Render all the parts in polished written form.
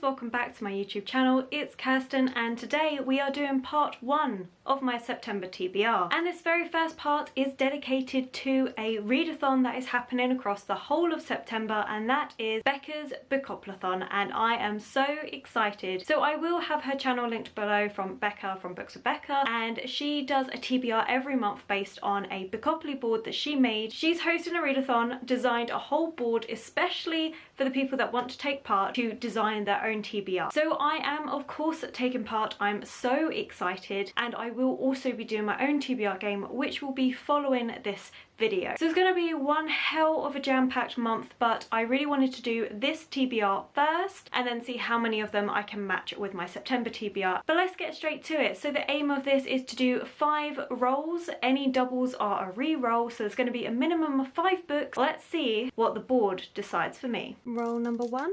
welcome back to my YouTube channel. It's Kirsten and today we are doing part 1 of my September TBR. And this very first part is dedicated to a readathon that is happening across the whole of September, and that is Becca's Bookoplathon, and I am so excited. So I will have her channel linked below from Becca from Books with Becca, and she does a TBR every month based on a Bookopoly board that she made. She's hosting a readathon, designed a whole board especially for the people that want to take part to design their own TBR. So I am of course taking part. I'm so excited, and I will also be doing my own TBR game which will be following this video. So it's going to be one hell of a jam-packed month, but I really wanted to do this TBR first and then see how many of them I can match with my September TBR. But let's get straight to it. So the aim of this is to do 5 rolls. Any doubles are a re-roll, so there's going to be a minimum of 5 books. Let's see what the board decides for me. Roll number 1.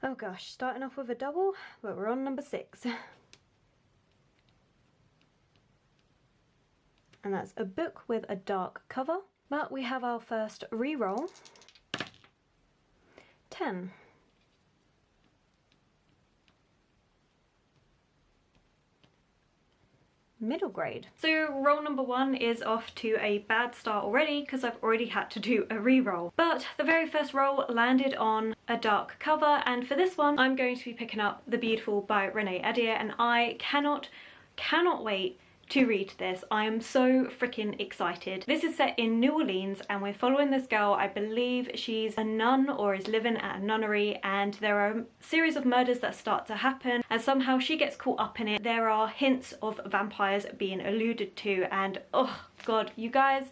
Oh gosh, starting off with a double, but we're on number 6. And that's a book with a dark cover. But we have our first re-roll. 10. Middle grade. So roll number 1 is off to a bad start already because I've already had to do a re-roll. But the very first roll landed on a dark cover, and for this one I'm going to be picking up The Beautiful by Renee, Adieh, and I cannot wait to read this. I am so freaking excited. This is set in New Orleans and we're following this girl. I believe she's a nun or is living at a nunnery, and there are a series of murders that start to happen and somehow she gets caught up in it. There are hints of vampires being alluded to, and oh god, you guys,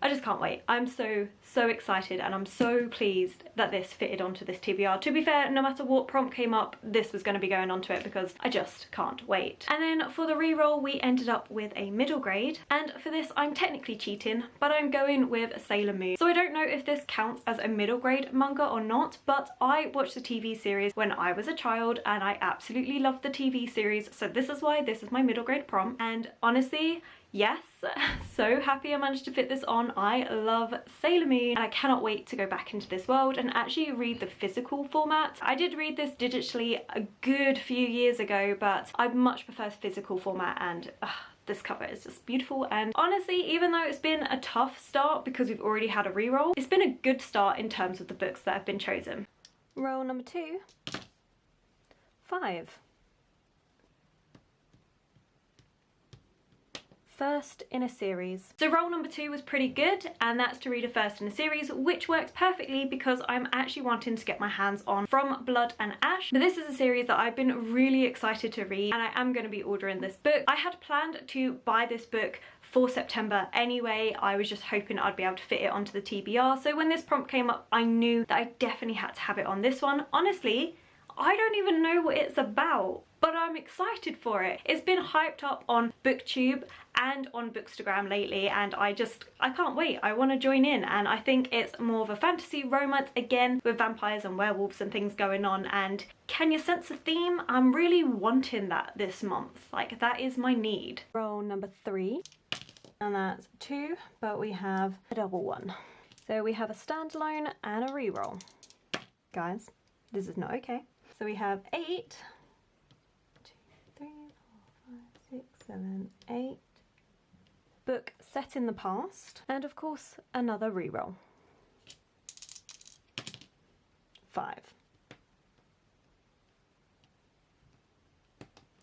I just can't wait. I'm so excited, and I'm so pleased that this fitted onto this TBR. To be fair, no matter what prompt came up, this was going to be going onto it because I just can't wait. And then for the reroll, we ended up with a middle grade. And for this, I'm technically cheating, but I'm going with Sailor Moon. So I don't know if this counts as a middle grade manga or not, but I watched the TV series when I was a child and I absolutely loved the TV series. So this is why this is my middle grade prompt. And honestly, yes, so happy I managed to fit this on. I love Sailor Moon and I cannot wait to go back into this world and actually read the physical format. I did read this digitally a good few years ago, but I much prefer physical format, and this cover is just beautiful. And honestly, even though it's been a tough start because we've already had a reroll, it's been a good start in terms of the books that have been chosen. Roll number 2. 5. First in a series. So roll number 2 was pretty good, and that's to read a first in a series, which works perfectly because I'm actually wanting to get my hands on From Blood and Ash. But this is a series that I've been really excited to read, and I am going to be ordering this book. I had planned to buy this book for September anyway. I was just hoping I'd be able to fit it onto the TBR. So when this prompt came up, I knew that I definitely had to have it on this one. Honestly, I don't even know what it's about, but I'm excited for it. It's been hyped up on booktube and on bookstagram lately, and I can't wait. I want to join in, and I think it's more of a fantasy romance again with vampires and werewolves and things going on. And can you sense a theme? I'm really wanting that this month. Like, that is my need. Roll number 3, and that's 2, but we have a double 1. So we have a standalone and a reroll. Guys, this is not okay. So we have 8, 2, 3, 4, 5, 6, 7, 8. Book set in the past, and of course another reroll. 5.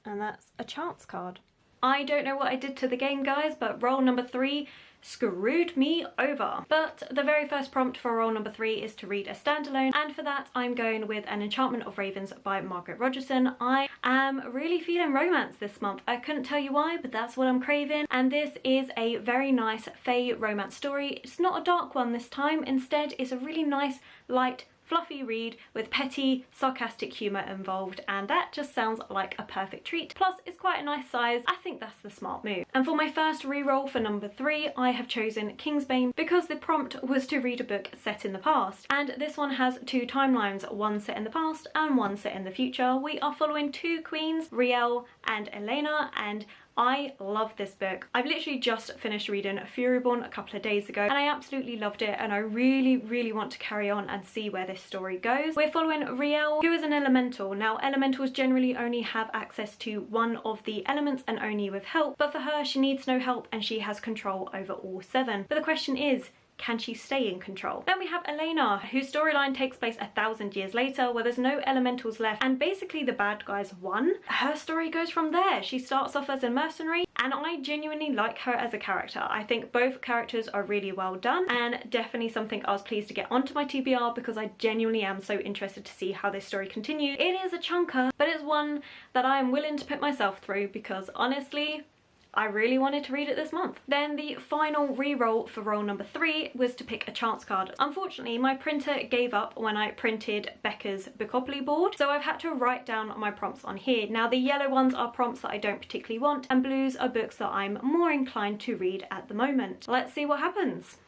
And that's a chance card. I don't know what I did to the game, guys, but roll number 3 screwed me over. But the very first prompt for roll number 3 is to read a standalone, and for that I'm going with An Enchantment of Ravens by Margaret Rogerson. I am really feeling romance this month. I couldn't tell you why, but that's what I'm craving, and this is a very nice fae romance story. It's not a dark one this time. Instead, it's a really nice, light, fluffy read with petty, sarcastic humour involved, and that just sounds like a perfect treat. Plus, it's quite a nice size. I think that's the smart move. And for my first reroll for number 3, I have chosen Kingsbane because the prompt was to read a book set in the past. And this one has 2 timelines, one set in the past and one set in the future. We are following 2 queens, Riel and Elena, and I love this book. I've literally just finished reading Furyborn a couple of days ago and I absolutely loved it, and I really want to carry on and see where this story goes. We're following Riel, who is an elemental. Now, elementals generally only have access to one of the elements and only with help, but for her, she needs no help and she has control over all 7. But the question is, can she stay in control? Then we have Elena, whose storyline takes place 1,000 years later, where there's no elementals left and basically the bad guys won. Her story goes from there. She starts off as a mercenary and I genuinely like her as a character. I think both characters are really well done and definitely something I was pleased to get onto my TBR because I genuinely am so interested to see how this story continues. It is a chunker, but it's one that I am willing to put myself through because honestly, I really wanted to read it this month. Then the final re-roll for roll number 3 was to pick a chance card. Unfortunately, my printer gave up when I printed Becca's Bookoplathon board, so I've had to write down my prompts on here. Now, the yellow ones are prompts that I don't particularly want, and blues are books that I'm more inclined to read at the moment. Let's see what happens.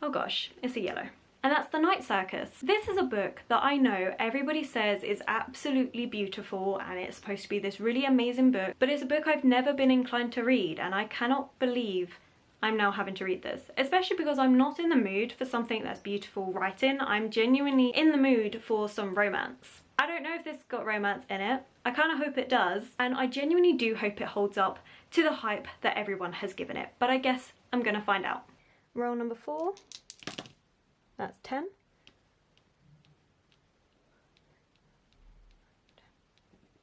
Oh gosh, it's a yellow. And that's The Night Circus. This is a book that I know everybody says is absolutely beautiful and it's supposed to be this really amazing book, but it's a book I've never been inclined to read, and I cannot believe I'm now having to read this, especially because I'm not in the mood for something that's beautiful writing. I'm genuinely in the mood for some romance. I don't know if this got romance in it. I kind of hope it does, and I genuinely do hope it holds up to the hype that everyone has given it, but I guess I'm gonna find out. Roll number 4. That's 10.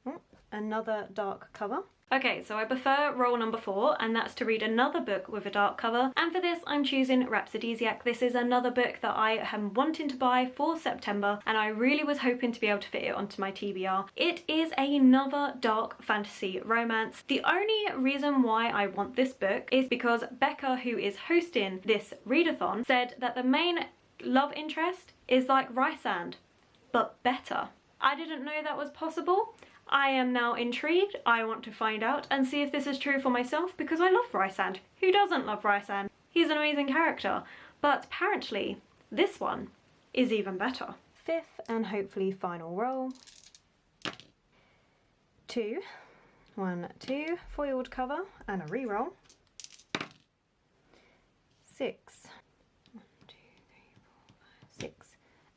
Oh, another dark cover. Okay, so I prefer roll number 4, and that's to read another book with a dark cover. And for this, I'm choosing Rhapsodic. This is another book that I am wanting to buy for September, and I really was hoping to be able to fit it onto my TBR. It is another dark fantasy romance. The only reason why I want this book is because Becca, who is hosting this readathon, said that the main love interest is like Rysand, but better. I didn't know that was possible. I am now intrigued. I want to find out and see if this is true for myself because I love Rysand. Who doesn't love Rysand? He's an amazing character. But apparently this one is even better. 5th and hopefully final roll. 2. 1, 2. Foiled cover and a re-roll. 6. 6.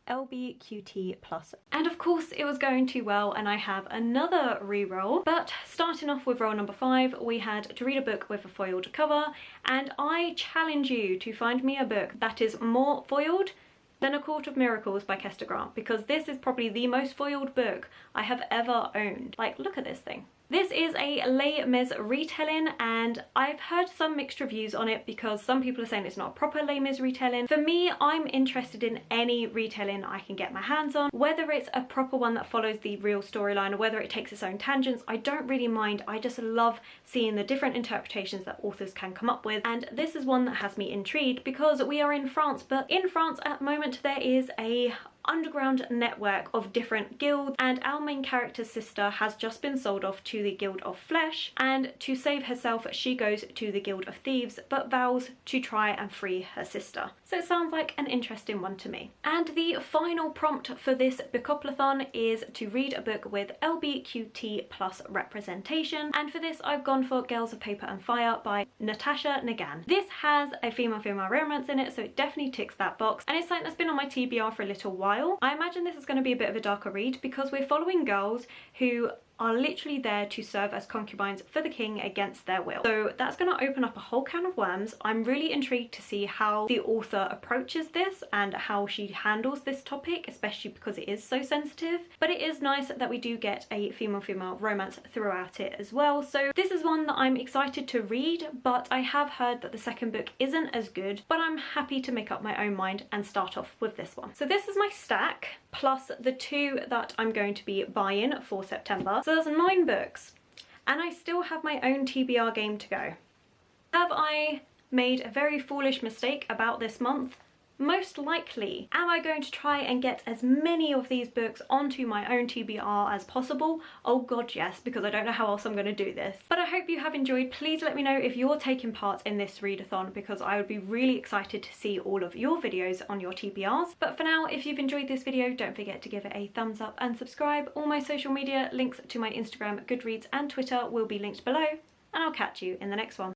LBQT plus. And of course it was going too well and I have another re-roll, but starting off with roll number 5, we had to read a book with a foiled cover, and I challenge you to find me a book that is more foiled than A Court of Miracles by Kester Grant, because this is probably the most foiled book I have ever owned. Like, look at this thing. This is a Les Mis retelling, and I've heard some mixed reviews on it because some people are saying it's not a proper Les Mis retelling. For me, I'm interested in any retelling I can get my hands on, whether it's a proper one that follows the real storyline or whether it takes its own tangents. I don't really mind. I just love seeing the different interpretations that authors can come up with, and this is one that has me intrigued because we are in France, but in France at the moment there is a underground network of different guilds, and our main character's sister has just been sold off to the Guild of Flesh, and to save herself she goes to the Guild of Thieves but vows to try and free her sister. So it sounds like an interesting one to me. And the final prompt for this Bookoplathon is to read a book with LBQT plus representation, and for this I've gone for Girls of Paper and Fire by Natasha Ngan. This has a female-female romance in it, so it definitely ticks that box, and it's something that's been on my TBR for a little while. I imagine this is going to be a bit of a darker read because we're following girls who are literally there to serve as concubines for the king against their will. So that's going to open up a whole can of worms. I'm really intrigued to see how the author approaches this and how she handles this topic, especially because it is so sensitive. But it is nice that we do get a female-female romance throughout it as well. So this is one that I'm excited to read, but I have heard that the second book isn't as good, but I'm happy to make up my own mind and start off with this one. So this is my stack, plus the 2 that I'm going to be buying for September. So that's 9 books, and I still have my own TBR game to go. Have I made a very foolish mistake about this month? most likely, am I going to try and get as many of these books onto my own TBR as possible? Oh god yes, because I don't know how else I'm going to do this. But I hope you have enjoyed. Please let me know if you're taking part in this readathon, because I would be really excited to see all of your videos on your TBRs. But for now, if you've enjoyed this video, don't forget to give it a thumbs up and subscribe. All my social media links to my Instagram, Goodreads and Twitter will be linked below, and I'll catch you in the next one.